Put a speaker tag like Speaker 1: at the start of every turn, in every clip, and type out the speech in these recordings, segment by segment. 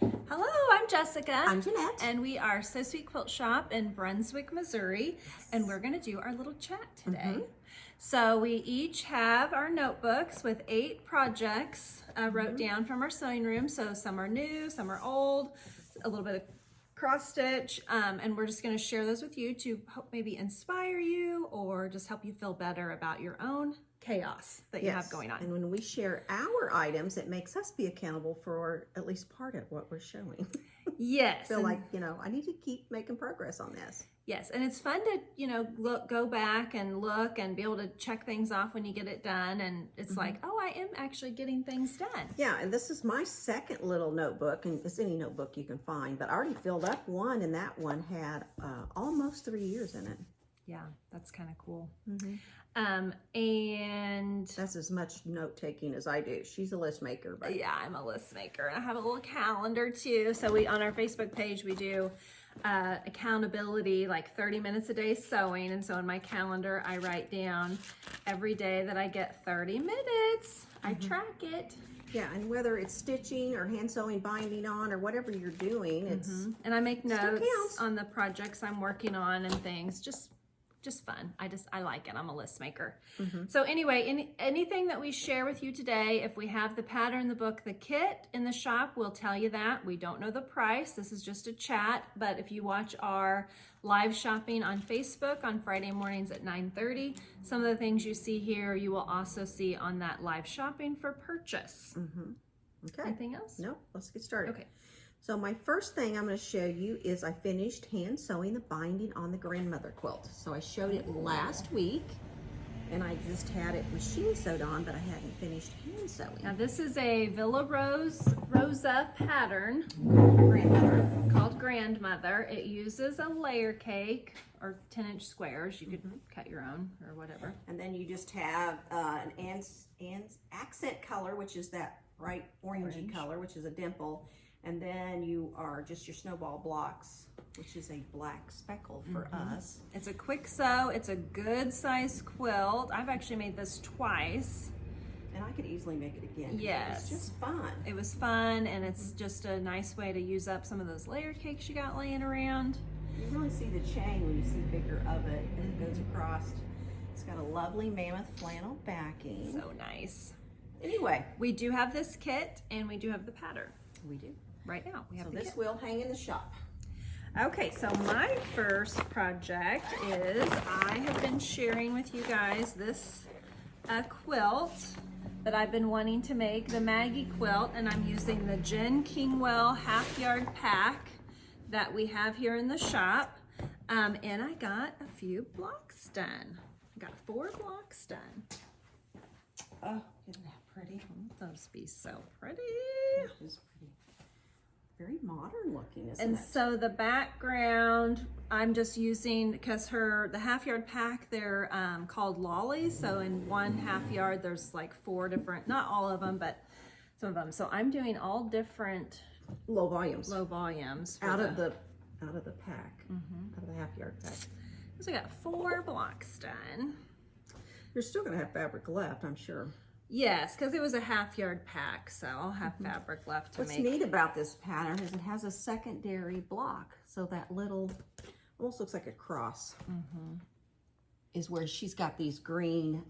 Speaker 1: Hello, I'm Jessica.
Speaker 2: I'm Jeanette.
Speaker 1: And we are So Sweet Quilt Shop in Brunswick, Missouri. Yes. And we're going to do our little chat today. So we each have our notebooks with 8 projects wrote down from our sewing room. So some are new, some are old, a little bit of cross stitch. And we're just going to share those with you to help maybe inspire you or just help you feel better about your own chaos that you have going on.
Speaker 2: And when we share our items, it makes us be accountable for at least part of what we're showing.
Speaker 1: Yes.
Speaker 2: Feel like, I need to keep making progress on this.
Speaker 1: Yes, and it's fun to, go back and look and be able to check things off when you get it done. And it's like, oh, I am actually getting things done.
Speaker 2: Yeah, and this is my second little notebook, and it's any notebook you can find, but I already filled up one, and that one had almost 3 years in it.
Speaker 1: Yeah, that's kind of cool.
Speaker 2: And that's as much note-taking as I do. She's a list maker. But
Speaker 1: yeah, I'm a list maker. And I have a little calendar too. So on our Facebook page, we do accountability, like 30 minutes a day sewing. And so in my calendar, I write down every day that I get 30 minutes. I track it.
Speaker 2: Yeah, and whether it's stitching or hand sewing, binding on, or whatever you're doing, it's
Speaker 1: and I make notes on the projects I'm working on and things. Just fun. I like it. I'm a list maker. So anyway, anything that we share with you today, if we have the pattern, the book, the kit in the shop, we'll tell you that. We don't know the price. This is just a chat. But if you watch our live shopping on Facebook on Friday mornings at 9:30, some of the things you see here, you will also see on that live shopping for purchase.
Speaker 2: Okay.
Speaker 1: Anything else?
Speaker 2: No, let's get started.
Speaker 1: Okay.
Speaker 2: So my first thing I'm going to show you is I finished hand sewing the binding on the grandmother quilt. So I showed it last week, and I just had it machine sewed on, but I hadn't finished hand sewing.
Speaker 1: Now this is a Villa Rosa pattern called Grandmother. It uses a layer cake or 10-inch squares. You could cut your own or whatever.
Speaker 2: And then you just have an accent color, which is that bright orangey color, which is a dimple. And then you are just your snowball blocks, which is a black speckle for us.
Speaker 1: It's a quick sew. It's a good size quilt. I've actually made this twice.
Speaker 2: And I could easily make it again.
Speaker 1: Yes.
Speaker 2: It's just fun.
Speaker 1: It was fun, and it's just a nice way to use up some of those layer cakes you got laying around.
Speaker 2: You really see the chain when you see a picture of it, and it goes across. It's got a lovely mammoth flannel backing.
Speaker 1: So nice.
Speaker 2: Anyway.
Speaker 1: We do have this kit, and we do have the pattern.
Speaker 2: We do.
Speaker 1: Right now, we have
Speaker 2: so
Speaker 1: the
Speaker 2: this
Speaker 1: kit.
Speaker 2: will hang in the shop.
Speaker 1: Okay, so my first project is I have been sharing with you guys this quilt that I've been wanting to make, the Maggie quilt, and I'm using the Jen Kingwell half-yard pack that we have here in the shop, and I got a few blocks done. I got 4 blocks done.
Speaker 2: Oh, isn't that pretty?
Speaker 1: Won't those be so pretty?
Speaker 2: It is pretty. Very modern looking, isn't it?
Speaker 1: And so the background, I'm just using, because the half yard pack, they're called lollies. So in one half yard, there's like 4 different, not all of them, but some of them. So I'm doing all different
Speaker 2: low volumes
Speaker 1: out of the
Speaker 2: pack, out of the half yard pack.
Speaker 1: So I got 4 blocks done.
Speaker 2: You're still gonna have fabric left, I'm sure.
Speaker 1: Yes, because it was a half yard pack, so I'll have fabric left to
Speaker 2: make. What's neat about this pattern is it has a secondary block, so that little, almost looks like a cross, is where she's got these green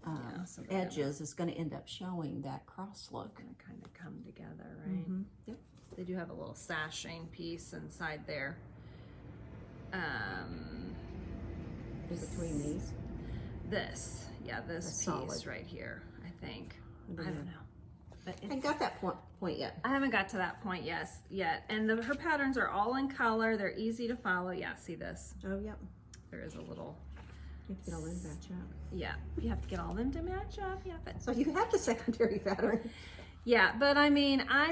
Speaker 2: edges. It's going to end up showing that cross look.
Speaker 1: Gonna kind of come together, right?
Speaker 2: Yep.
Speaker 1: They do have a little sashing piece inside there.
Speaker 2: In between these.
Speaker 1: This piece
Speaker 2: solid.
Speaker 1: right here, I think. I don't know.
Speaker 2: But I haven't got that point yet.
Speaker 1: I haven't got to that point yet. And her patterns are all in color. They're easy to follow. Yeah, see this?
Speaker 2: Oh, yep.
Speaker 1: There is a little.
Speaker 2: You have to get all them to match up.
Speaker 1: Yeah, you have to get all them to match up. Yeah, but
Speaker 2: so you have the secondary pattern.
Speaker 1: Yeah, but I mean, I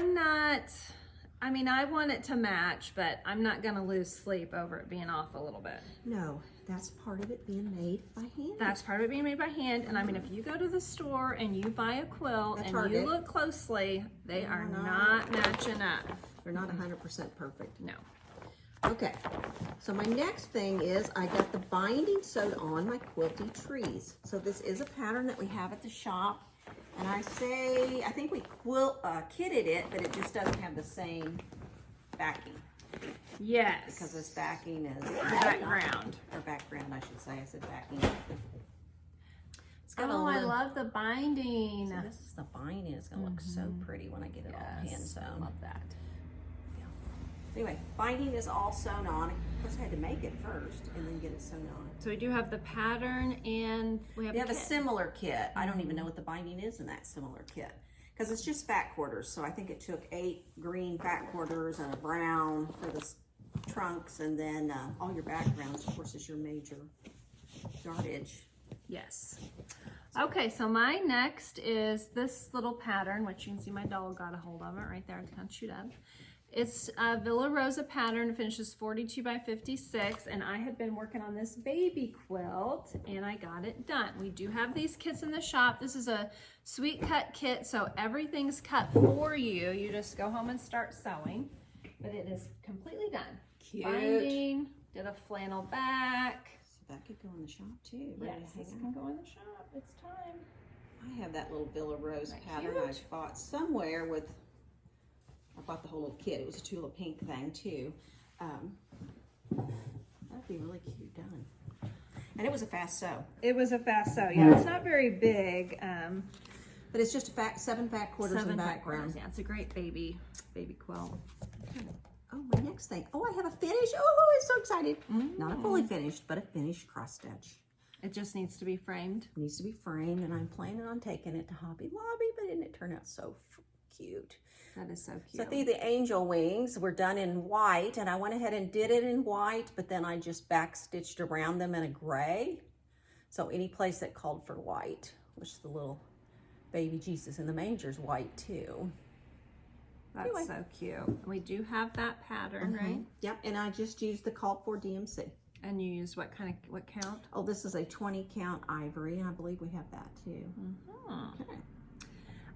Speaker 1: want it to match, but I'm not going to lose sleep over it being off a little bit.
Speaker 2: No, that's part of it being made by hand.
Speaker 1: That's part of it being made by hand. And I mean, if you go to the store and you buy a quilt and you look closely, they are not matching up.
Speaker 2: They're not 100% perfect.
Speaker 1: No.
Speaker 2: Okay, so my next thing is I got the binding sewed on my quilty trees. So this is a pattern that we have at the shop. And I think we kitted it, but it just doesn't have the same backing.
Speaker 1: Yes.
Speaker 2: Because this backing is
Speaker 1: background.
Speaker 2: Or background, I should say. I said backing. It's got
Speaker 1: Oh, I love the binding.
Speaker 2: So this is the binding. It's going to look so pretty when I get it all hand sewn.
Speaker 1: I love that.
Speaker 2: Anyway, binding is all sewn on. Of course, I had to make it first and then get it sewn on.
Speaker 1: So we do have the pattern and we have
Speaker 2: a similar kit. I don't even know what the binding is in that similar kit because it's just fat quarters. So I think it took 8 green fat quarters and a brown for the trunks, and then all your backgrounds, of course, is your major yardage.
Speaker 1: Yes. Okay, so my next is this little pattern, which you can see my dog got a hold of it right there. It's kind of chewed up. It's a Villa Rosa pattern, finishes 42 by 56, and I had been working on this baby quilt, and I got it done. We do have these kits in the shop. This is a sweet cut kit, so everything's cut for you. You just go home and start sewing, but it is completely done.
Speaker 2: Cute.
Speaker 1: Binding, did a flannel back.
Speaker 2: So that could go in the shop too.
Speaker 1: Yes, this can go in the shop. It's time.
Speaker 2: I have that little Villa Rose pattern I bought somewhere with. I bought the whole little kit. It was a tulip pink thing too. That'd be really cute done. And it was a fast sew.
Speaker 1: It was a fast sew. Yeah, it's not very big.
Speaker 2: But it's just 7 fat quarters in background.
Speaker 1: Yeah, it's a great baby quilt.
Speaker 2: Oh, my next thing. Oh, I have a finish. Oh, I'm so excited. Not a fully finished, but a finished cross stitch.
Speaker 1: It just needs to be framed.
Speaker 2: It needs to be framed, and I'm planning on taking it to Hobby Lobby, but didn't it turn out so cute?
Speaker 1: That is so cute.
Speaker 2: So I think the angel wings were done in white, and I went ahead and did it in white, but then I just back stitched around them in a gray. So any place that called for white, which the little baby Jesus in the manger is white too.
Speaker 1: That's so cute. We do have that pattern, right?
Speaker 2: Yep, and I just used the called for DMC.
Speaker 1: And you use what count?
Speaker 2: Oh, this is a 20 count ivory, and I believe we have that too.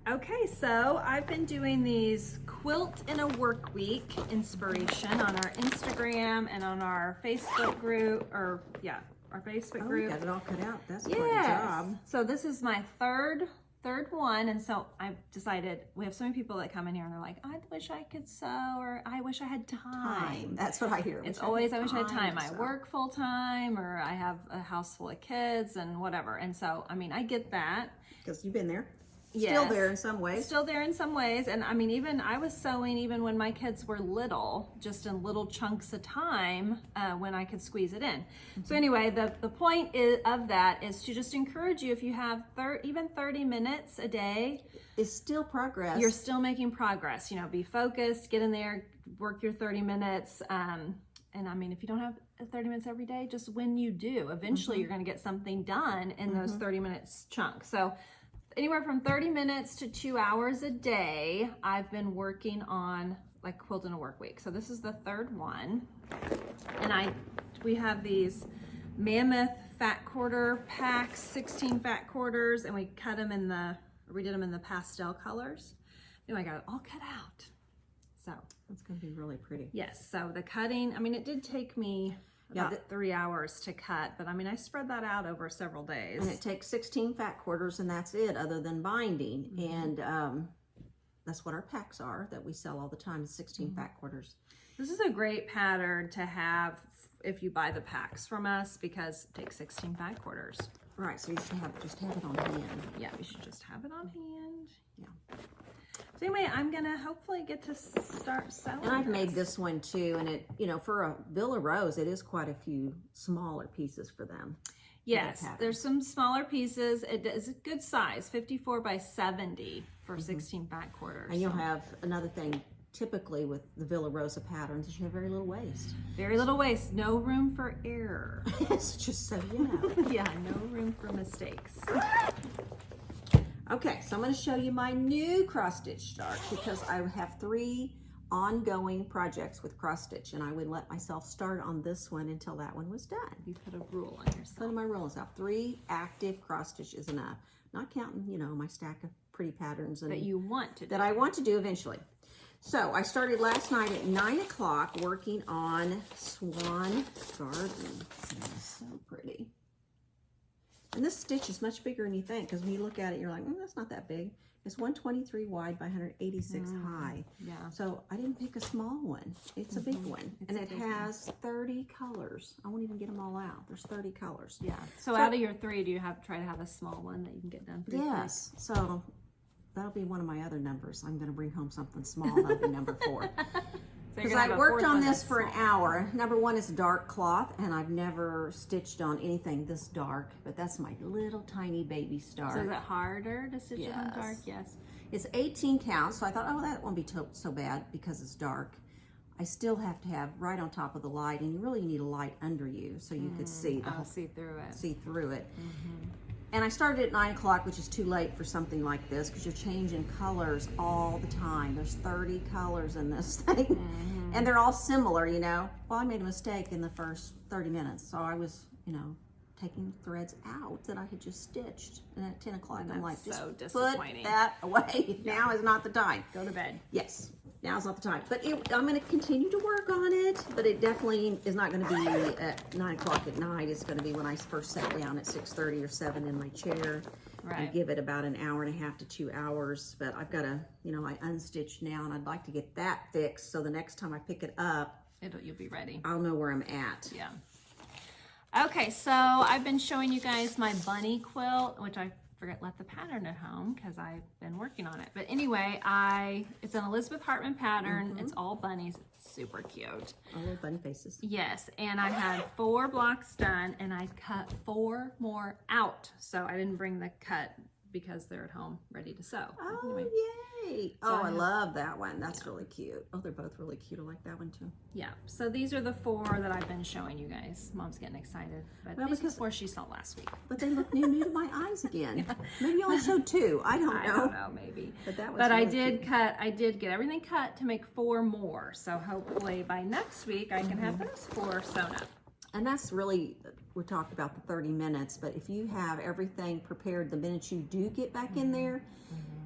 Speaker 1: Okay, so I've been doing these quilt in a work week inspiration on our Instagram and on our Facebook group, our Facebook group.
Speaker 2: You got it all cut out. That's quite a job.
Speaker 1: So this is my third one, and so I decided, we have so many people that come in here and they're like, I wish I could sew, or I wish I had time.
Speaker 2: That's what I hear.
Speaker 1: It's always, I wish I had time. I work full time, or I have a house full of kids and whatever. And so, I mean, I get that.
Speaker 2: Because you've been there.
Speaker 1: Yes.
Speaker 2: Still there in some ways.
Speaker 1: Still there in some ways. And I mean, even I was sewing even when my kids were little, just in little chunks of time when I could squeeze it in. So anyway, the point of that is to just encourage you, if you have even 30 minutes a day.
Speaker 2: It's still progress.
Speaker 1: You're still making progress. You know, be focused, get in there, work your 30 minutes. And I mean, if you don't have 30 minutes every day, just when you do, eventually you're going to get something done in those 30 minutes chunks. So anywhere from 30 minutes to 2 hours a day, I've been working on like quilt in a work week. So this is the third one. And we have these mammoth fat quarter packs, 16 fat quarters, and we did them in the pastel colors. Anyway, I got it all cut out. So
Speaker 2: that's going to be really pretty.
Speaker 1: Yes, so the cutting, I mean, it did take me about 3 hours to cut, but I mean, I spread that out over several days.
Speaker 2: And it takes 16 fat quarters, and that's it, other than binding. And that's what our packs are that we sell all the time, 16 fat quarters.
Speaker 1: This is a great pattern to have if you buy the packs from us, because it takes 16 fat quarters.
Speaker 2: Right, so you should just have it on hand.
Speaker 1: Yeah, you should just have it on hand.
Speaker 2: Yeah.
Speaker 1: So anyway, I'm gonna hopefully get to start selling.
Speaker 2: And I've made this one too, and it, you know, for a Villa Rose, it is quite a few smaller pieces for them.
Speaker 1: Yes, there's some smaller pieces. It is a good size, 54 by 70 for 16 fat quarters.
Speaker 2: And you'll have another thing, typically with the Villa Rosa patterns, is you have very little waist.
Speaker 1: Very little waist, no room for error.
Speaker 2: It's just so you know.
Speaker 1: Yeah, no room for mistakes.
Speaker 2: Okay, so I'm going to show you my new cross stitch start, because I have 3 ongoing projects with cross stitch, and I would let myself start on this one until that one was done.
Speaker 1: You put a rule on yourself.
Speaker 2: Put my rules out. 3 active cross stitch is enough. Not counting, you know, my stack of pretty patterns and
Speaker 1: that you want to do.
Speaker 2: That I want to do eventually. So I started last night at 9 o'clock working on Swan Garden. It's so pretty. And this stitch is much bigger than you think, because when you look at it, you're like, that's not that big. It's 123 wide by 186 high.
Speaker 1: Yeah.
Speaker 2: So I didn't pick a small one. It's a big one. And it has 30 colors. I won't even get them all out. There's 30 colors.
Speaker 1: Yeah. So out of your 3, do you try to have a small one that you can get done pretty quick?
Speaker 2: Yes. So that'll be one of my other numbers. I'm going to bring home something small. That'll be number 4. Because I worked on this for an hour. Number 1 is dark cloth, and I've never stitched on anything this dark, but that's my little tiny baby star.
Speaker 1: So is it harder to stitch it on dark? Yes.
Speaker 2: It's 18 count, so I thought, oh, that won't be so bad because it's dark. I still have to have right on top of the light, and you really need a light under you so you could see the whole,
Speaker 1: see through it.
Speaker 2: See through it. And I started at 9 o'clock, which is too late for something like this because you're changing colors all the time. There's 30 colors in this thing. And they're all similar, you know. Well, I made a mistake in the first 30 minutes. So I was, you know, taking threads out that I had just stitched. And at 10 o'clock, I'm like, just put that away. Now is not the time.
Speaker 1: Go to bed.
Speaker 2: Yes. Now's not the time. But I'm going to continue to work on it. But it definitely is not going to be at 9 o'clock at night. It's going to be when I first sat down at 6:30 or 7 in my chair. Right. And give it about an hour and a half to 2 hours. But I've got to, you know, I unstitched now. And I'd like to get that fixed. So the next time I pick it up,
Speaker 1: you'll be ready.
Speaker 2: I'll know where I'm at.
Speaker 1: Yeah. Okay, so I've been showing you guys my bunny quilt, which I left the pattern at home because I've been working on it. But anyway, it's an Elizabeth Hartman pattern. It's all bunnies. It's super cute.
Speaker 2: All little bunny faces.
Speaker 1: Yes, and I had 4 blocks done, and I cut 4 more out. So I didn't bring the cut because they're at home ready to sew.
Speaker 2: Oh,
Speaker 1: anyway.
Speaker 2: yay. So I love that one. That's really cute. Oh, they're both really cute. I like that one too.
Speaker 1: Yeah. So these are the 4 that I've been showing you guys. Mom's getting excited. But these are the 4 she saw last week.
Speaker 2: But they look new to my eyes again. Maybe you only showed 2. I don't know.
Speaker 1: I don't know, maybe.
Speaker 2: But that was
Speaker 1: really
Speaker 2: I
Speaker 1: did get everything cut to make 4 more. So hopefully by next week I can have those 4 sewn up.
Speaker 2: And that's really, we talked about the 30 minutes, but if you have everything prepared the minute you do get back in there,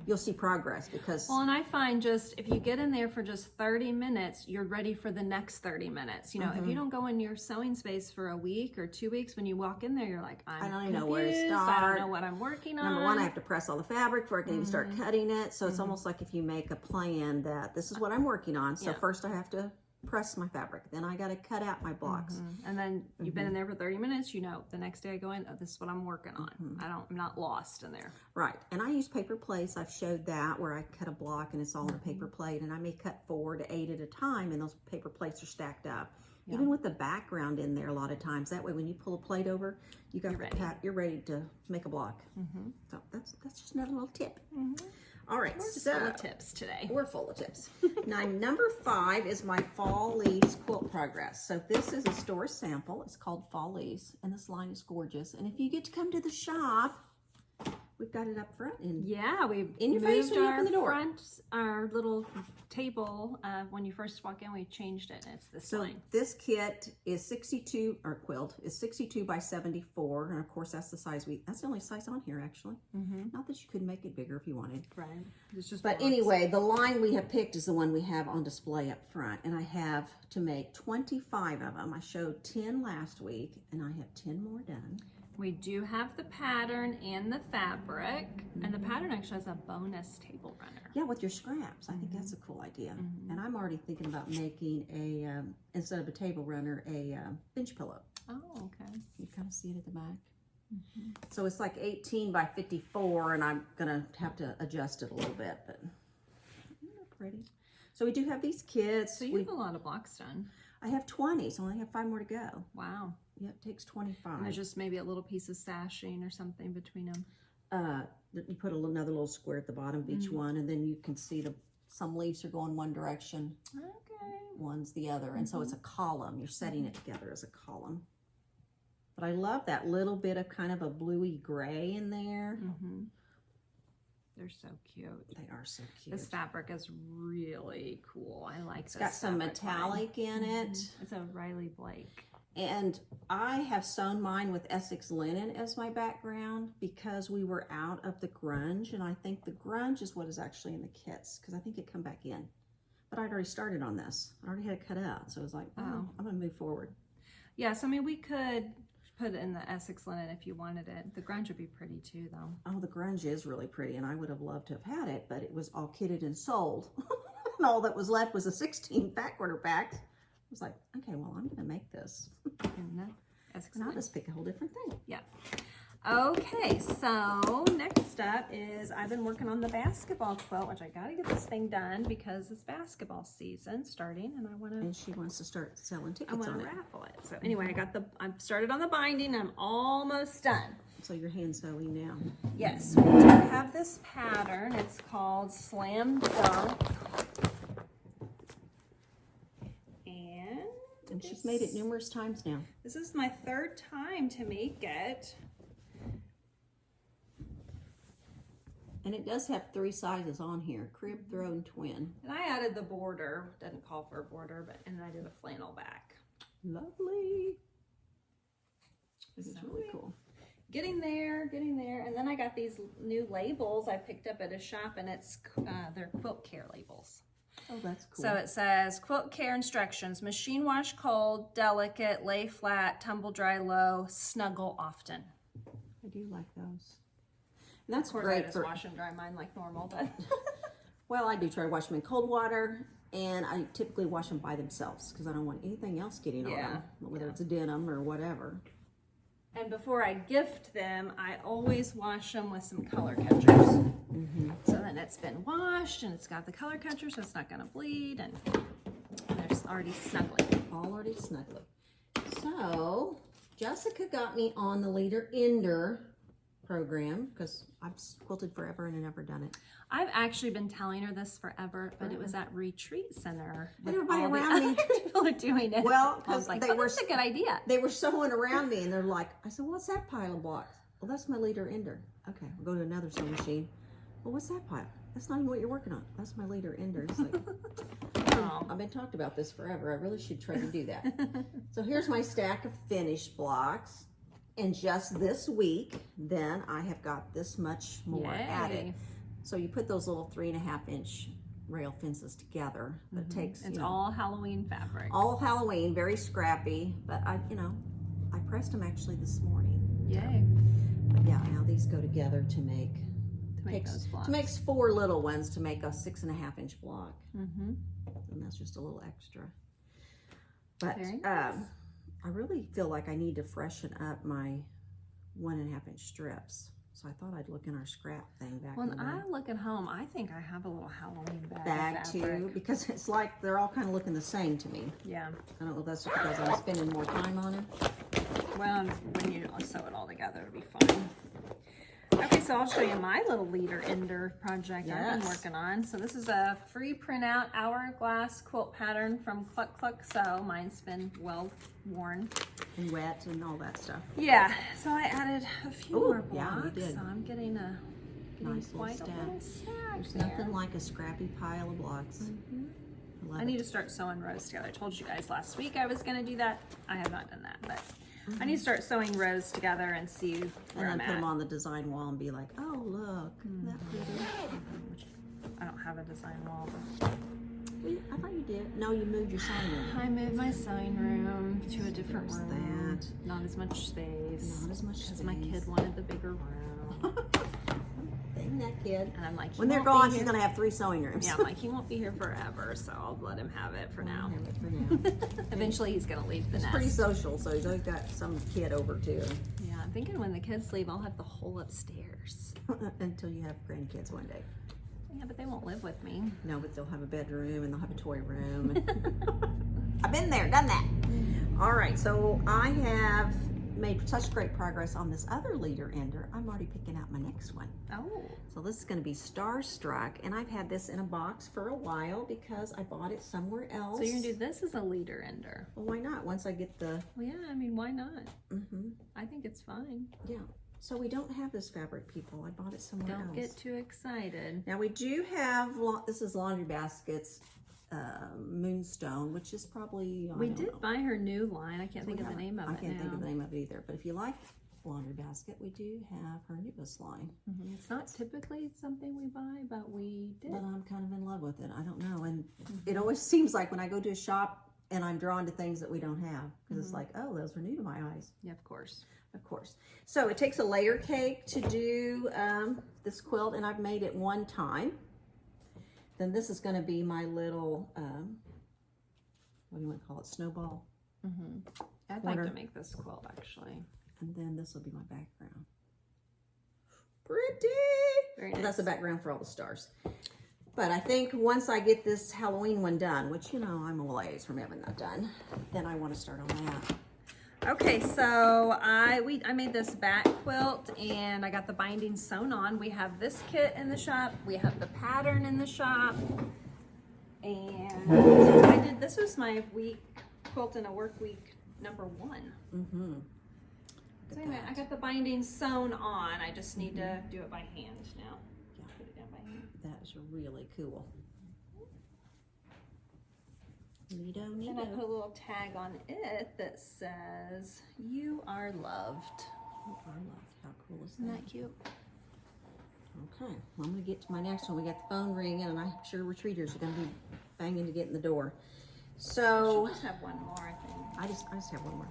Speaker 2: you'll see progress because...
Speaker 1: Well, and I find just, if you get in there for just 30 minutes, you're ready for the next 30 minutes. You know, if you don't go in your sewing space for a week or 2 weeks, when you walk in there, you're like, I don't even know where to start. I don't know what I'm working on.
Speaker 2: Number 1, I have to press all the fabric before I can even start cutting it. So it's almost like if you make a plan that this is what I'm working on. So first I have to press my fabric, then I got to cut out my blocks,
Speaker 1: and then you've been in there for 30 minutes, you know, the next day I go in, oh, this is what I'm working on. I'm not lost in there.
Speaker 2: Right. And I use paper plates. I've showed that where I cut a block and it's all in a paper plate, and I may cut 4 to 8 at a time, and those paper plates are stacked up, even with the background in there a lot of times. That way when you pull a plate over, you got you're ready to make a block. So that's just another little tip. All right,
Speaker 1: we're just full of tips today.
Speaker 2: We're full of tips. Now, number 5 is my Fall Leaves quilt progress. So this is a store sample. It's called Fall Leaves, and this line is gorgeous. And if you get to come to the shop, we've got it up front. And
Speaker 1: we
Speaker 2: in your face when you open the door.
Speaker 1: Our little table, when you first walk in, we changed it, and it's this line.
Speaker 2: This kit is 62, or quilt, is 62 by 74, and of course that's the size that's the only size on here actually. Not that you could make it bigger if you wanted.
Speaker 1: Right. It's just
Speaker 2: but anyway, the line we have picked is the one we have on display up front, and I have to make 25 of them. I showed 10 last week, and I have 10 more done.
Speaker 1: We do have the pattern and the fabric, and the pattern actually has a bonus table runner.
Speaker 2: Yeah, with your scraps. I think that's a cool idea. And I'm already thinking about making a, instead of a table runner, a bench pillow.
Speaker 1: Oh, okay.
Speaker 2: You kind of see it at the back. So it's like 18 by 54, and I'm going to have to adjust it a little bit, but pretty. So we do have these kits.
Speaker 1: So you have a lot of blocks done.
Speaker 2: I have 20, so I only have 5 more to go.
Speaker 1: Wow.
Speaker 2: Yeah, it takes 25.
Speaker 1: And there's just maybe a little piece of sashing or something between them.
Speaker 2: You put another little square at the bottom of each one, and then you can see some leaves are going one direction, one's the other, and so it's a column. You're setting it together as a column. But I love that little bit of kind of a bluey gray in there.
Speaker 1: They're so cute.
Speaker 2: They are so cute.
Speaker 1: This fabric is really cool. I like this.
Speaker 2: It's got some metallic in it.
Speaker 1: It's a Riley Blake.
Speaker 2: And I have sewn mine with Essex linen as my background because we were out of the grunge, and I think the grunge is what is actually in the kits because I think it come back in. But I'd already started on this. I already had it cut out, so I was like, oh, I'm going to move forward.
Speaker 1: Yeah, so I mean, we could put it in the Essex linen if you wanted it. The grunge would be pretty too, though.
Speaker 2: Oh, the grunge is really pretty, and I would have loved to have had it, but it was all kitted and sold. And all that was left was a 16 fat quarter pack. I was like, okay, well, I'm going to make this.
Speaker 1: In the Essex
Speaker 2: And I'll
Speaker 1: linen.
Speaker 2: just pick a whole different thing.
Speaker 1: Yeah. Okay, so next up is I've been working on the basketball quilt, which I got to get this thing done because it's basketball season starting, and
Speaker 2: And she wants to start selling
Speaker 1: I
Speaker 2: tickets
Speaker 1: want
Speaker 2: on
Speaker 1: to
Speaker 2: it.
Speaker 1: raffle it. So anyway, I've started on the binding. I'm almost done.
Speaker 2: So you're hand sewing now.
Speaker 1: Yes, we do have this pattern. It's called Slam Dunk.
Speaker 2: And she's made it numerous times now.
Speaker 1: This is my third time to make it.
Speaker 2: And it does have 3 sizes on here, crib, throw, and twin.
Speaker 1: And I added the border. Doesn't call for a border, but and I did a flannel back.
Speaker 2: Lovely. This is
Speaker 1: So
Speaker 2: really cool.
Speaker 1: Getting there. And then I got these new labels I picked up at a shop, and it's they're quilt care labels.
Speaker 2: Oh, that's cool.
Speaker 1: So it says quilt care instructions: machine wash cold, delicate, lay flat, tumble dry low, snuggle often.
Speaker 2: I do like those. And that's
Speaker 1: Of course, I
Speaker 2: great
Speaker 1: just
Speaker 2: for,
Speaker 1: wash and dry mine like normal, but
Speaker 2: well, I do try to wash them in cold water, and I typically wash them by themselves because I don't want anything else getting on them, whether it's a denim or whatever.
Speaker 1: and before I gift them, I always wash them with some color catchers. So then it's been washed and it's got the color catcher, so it's not going to bleed, and there's already snuggling.
Speaker 2: Already snugly. So Jessica got me on the Leader Ender program because I've quilted forever and never done it.
Speaker 1: I've actually been telling her this forever, but it was at retreat center. with
Speaker 2: Everybody
Speaker 1: all the
Speaker 2: around me-
Speaker 1: other people are doing it.
Speaker 2: Well,
Speaker 1: I was
Speaker 2: 'cause
Speaker 1: like,
Speaker 2: they
Speaker 1: oh,
Speaker 2: were-
Speaker 1: that's a good idea.
Speaker 2: They were sewing around me and they're like, I said, what's that pile of blocks? Well, that's my Leader Ender. Okay, we'll go to another sewing machine. Well, what's that pile? That's not even what you're working on. That's my Leader Ender. It's like,
Speaker 1: Oh.
Speaker 2: I've been talked about this forever. I really should try to do that. So here's my stack of finished blocks. And just this week, then I have got this much more
Speaker 1: Yay.
Speaker 2: added. So you put those little 3.5-inch rail fences together. That takes,
Speaker 1: It's all Halloween fabric.
Speaker 2: all Halloween, very scrappy. But I pressed them actually this morning.
Speaker 1: Yay.
Speaker 2: But yeah, now these go together to make
Speaker 1: Those blocks.
Speaker 2: to make 4 little ones to make a 6.5-inch block.
Speaker 1: Mm-hmm.
Speaker 2: And that's just a little extra. But
Speaker 1: Very nice.
Speaker 2: I really feel like I need to freshen up my 1.5-inch strips. So I thought I'd look in our scrap thing back
Speaker 1: When
Speaker 2: in the
Speaker 1: I look at home, I think I have a little Halloween bag.
Speaker 2: bag
Speaker 1: of
Speaker 2: too,
Speaker 1: fabric.
Speaker 2: because it's like they're all kind of looking the same to me.
Speaker 1: Yeah.
Speaker 2: I don't know if that's just because I'm spending more time on them.
Speaker 1: Well, when you sew it all together, it'll be fine. Okay, so I'll show you my little Leader Ender project I've been
Speaker 2: Yes.
Speaker 1: working on. So this is a free printout hourglass quilt pattern from Cluck Cluck Sew. Mine's been well worn.
Speaker 2: And wet and all that stuff.
Speaker 1: Yeah, so I added a few
Speaker 2: Ooh,
Speaker 1: more
Speaker 2: yeah, you
Speaker 1: blocks.
Speaker 2: did.
Speaker 1: So I'm getting
Speaker 2: Nice little
Speaker 1: quite a
Speaker 2: stack.
Speaker 1: little stack
Speaker 2: There's
Speaker 1: there.
Speaker 2: nothing like a scrappy pile of blocks. I love
Speaker 1: I need
Speaker 2: it.
Speaker 1: to start sewing rows together. I told you guys last week I was going to do that. I have not done that, but I need to start sewing rows together and see where
Speaker 2: And
Speaker 1: I'm
Speaker 2: then put them
Speaker 1: at.
Speaker 2: on the design wall and be like, oh, look, isn't that pretty?
Speaker 1: I don't have a design wall.
Speaker 2: I thought you did. No, you moved your sign room.
Speaker 1: I moved my sewing room to a different
Speaker 2: There's
Speaker 1: room.
Speaker 2: that.
Speaker 1: Not as much space.
Speaker 2: Not as much
Speaker 1: Because my
Speaker 2: space.
Speaker 1: kid wanted the bigger room.
Speaker 2: Dang that kid.
Speaker 1: And I'm like, he
Speaker 2: When they're
Speaker 1: won't be
Speaker 2: gone,
Speaker 1: here-
Speaker 2: she's going to have 3 sewing rooms.
Speaker 1: Yeah, I'm like, he won't be here forever, so I'll let him have it for now.
Speaker 2: Have it for now.
Speaker 1: Eventually, he's gonna leave the
Speaker 2: He's
Speaker 1: nest.
Speaker 2: pretty social, so he's always got some kid over too.
Speaker 1: Yeah, I'm thinking when the kids leave, I'll have the whole upstairs.
Speaker 2: Until you have grandkids one day.
Speaker 1: Yeah, but they won't live with me.
Speaker 2: No, but they'll have a bedroom and they'll have a toy room. I've been there, done that. All right, so I have made such great progress on this other Leader Ender. I'm already picking out my next one.
Speaker 1: Oh.
Speaker 2: So this is going to be Starstruck, and I've had this in a box for a while because I bought it somewhere else.
Speaker 1: So you're gonna do this as a Leader Ender.
Speaker 2: Well, why not? Once I get the,
Speaker 1: Well, yeah, I mean, why not?
Speaker 2: mm-hmm,
Speaker 1: I think it's fine.
Speaker 2: yeah. So we don't have this fabric, people. I bought it somewhere
Speaker 1: Don't
Speaker 2: else.
Speaker 1: get too excited.
Speaker 2: Now we do have, this is Laundry Basket's Moonstone, which is probably, I
Speaker 1: We
Speaker 2: don't
Speaker 1: did
Speaker 2: know.
Speaker 1: buy her new line. I can't think of the name of
Speaker 2: I
Speaker 1: it
Speaker 2: can't think of the
Speaker 1: now.
Speaker 2: name of it either. But if you like Laundry Basket, we do have her newest line.
Speaker 1: Mhm. It's not typically something we buy, but we did.
Speaker 2: But I'm kind of in love with it. I don't know. And it always seems like when I go to a shop and I'm drawn to things that we don't have because it's like, oh, those are new to my eyes.
Speaker 1: Yeah, of course.
Speaker 2: Of course. So it takes a layer cake to do this quilt, and I've made it one time. Then this is going to be my little, what do you want to call it, snowball.
Speaker 1: I'd
Speaker 2: corner.
Speaker 1: like to make this quilt actually.
Speaker 2: And then this will be my background. Pretty!
Speaker 1: Very
Speaker 2: Well,
Speaker 1: nice.
Speaker 2: that's the background for all the stars. But I think once I get this Halloween one done, which, you know, I'm a ways from having that done, then I want to start on that.
Speaker 1: Okay, so I made this back quilt and I got the binding sewn on. We have this kit in the shop. We have the pattern in the shop. And this was my week, quilt in a work week #1. So anyway, I got the binding sewn on. I just need to do it by hand now. Put it down by hand.
Speaker 2: That is really cool. Neato,
Speaker 1: And I
Speaker 2: neato.
Speaker 1: put a little tag on it that says, "You are loved."
Speaker 2: Oh, I love, how cool is
Speaker 1: Isn't
Speaker 2: that?
Speaker 1: that cute?
Speaker 2: Okay, well, I'm gonna get to my next one. We got the phone ringing, and I'm sure retreaters are gonna be banging to get in the door. So
Speaker 1: Should just have one more, I think.
Speaker 2: I just have one more,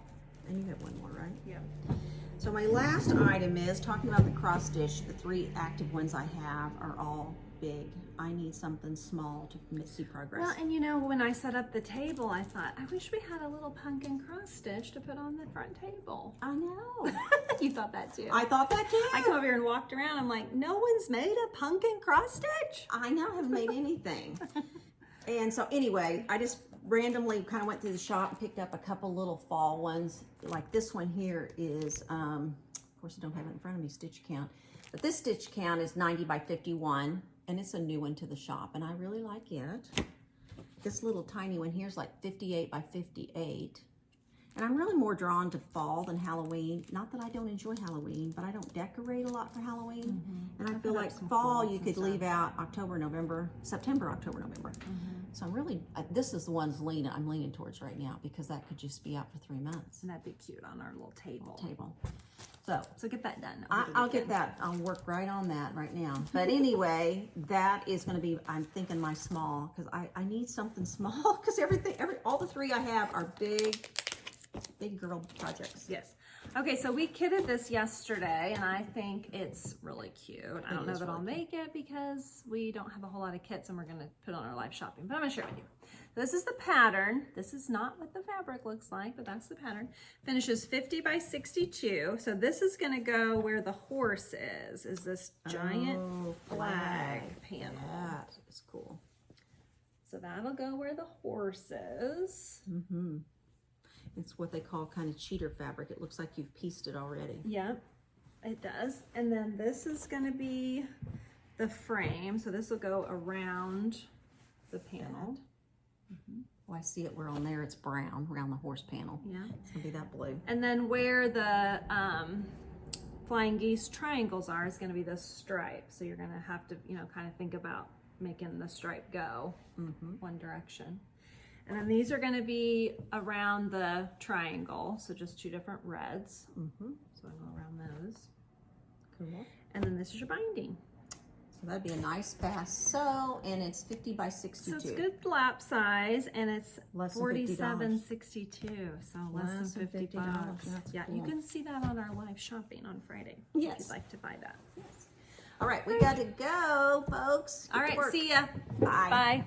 Speaker 2: and you have one more, right?
Speaker 1: Yeah.
Speaker 2: So my last item is talking about the cross stitch. The 3 active ones I have are all big. I need something small to see progress.
Speaker 1: Well, and you know, when I set up the table, I thought, I wish we had a little pumpkin cross stitch to put on the front table.
Speaker 2: I know.
Speaker 1: You thought that too.
Speaker 2: I thought that too.
Speaker 1: I come over here and walked around. I'm like, no one's made a pumpkin cross stitch.
Speaker 2: I know, I haven't made anything. And so anyway, I just randomly kind of went through the shop and picked up a couple little fall ones. Like this one here is, of course I don't have it in front of me, stitch count. But this stitch count is 90 by 51, and it's a new one to the shop, and I really like it. This little tiny one here is like 58 by 58. And I'm really more drawn to fall than Halloween. Not that I don't enjoy Halloween, but I don't decorate a lot for Halloween. And I feel
Speaker 1: put up
Speaker 2: like
Speaker 1: some
Speaker 2: fall
Speaker 1: quilts
Speaker 2: you
Speaker 1: and
Speaker 2: could
Speaker 1: stuff.
Speaker 2: leave out October, November, September, October, November. So I'm really, this is the ones I'm leaning towards right now because that could just be out for 3 months.
Speaker 1: And that'd be cute on our little table.
Speaker 2: So
Speaker 1: get that done.
Speaker 2: I'll get that. I'll work right on that right now. But anyway, that is going to be, I'm thinking my small, because I need something small because all the 3 I have are big girl projects.
Speaker 1: Yes. Okay, so we kitted this yesterday, and I think it's really cute. I don't know
Speaker 2: is
Speaker 1: that I'll
Speaker 2: really
Speaker 1: make it because we don't have a whole lot of kits, and we're going to put on our live shopping, but I'm going to share it with you. This is the pattern. This is not what the fabric looks like, but that's the pattern. Finishes 50 by 62. So this is going to go where the horse is this giant flag panel.
Speaker 2: That is cool.
Speaker 1: So that'll go where the horse is.
Speaker 2: It's what they call kind of cheater fabric. It looks like you've pieced it already.
Speaker 1: Yep, it does. And then this is going to be the frame. So this will go around the panel.
Speaker 2: Oh, I see it where on there it's brown around the horse panel.
Speaker 1: Yeah.
Speaker 2: It's gonna be that blue.
Speaker 1: And then where the flying geese triangles are is going to be this stripe. So you're going to have to, kind of think about making the stripe go one direction. And then these are going to be around the triangle. So just 2 different reds. So I'll go around those.
Speaker 2: Cool.
Speaker 1: And then this is your binding.
Speaker 2: So that'd be a nice fast sew, and it's 50 by 62.
Speaker 1: So it's good lap size, and it's
Speaker 2: Less than
Speaker 1: $47.62. So less than 50
Speaker 2: $50.
Speaker 1: bucks.
Speaker 2: That's
Speaker 1: Yeah, you
Speaker 2: cool.
Speaker 1: can see that on our live shopping on Friday.
Speaker 2: Yes.
Speaker 1: If you'd like to buy that.
Speaker 2: All right, we got to go, folks.
Speaker 1: All
Speaker 2: Get to
Speaker 1: right,
Speaker 2: work.
Speaker 1: see ya.
Speaker 2: Bye.
Speaker 1: Bye.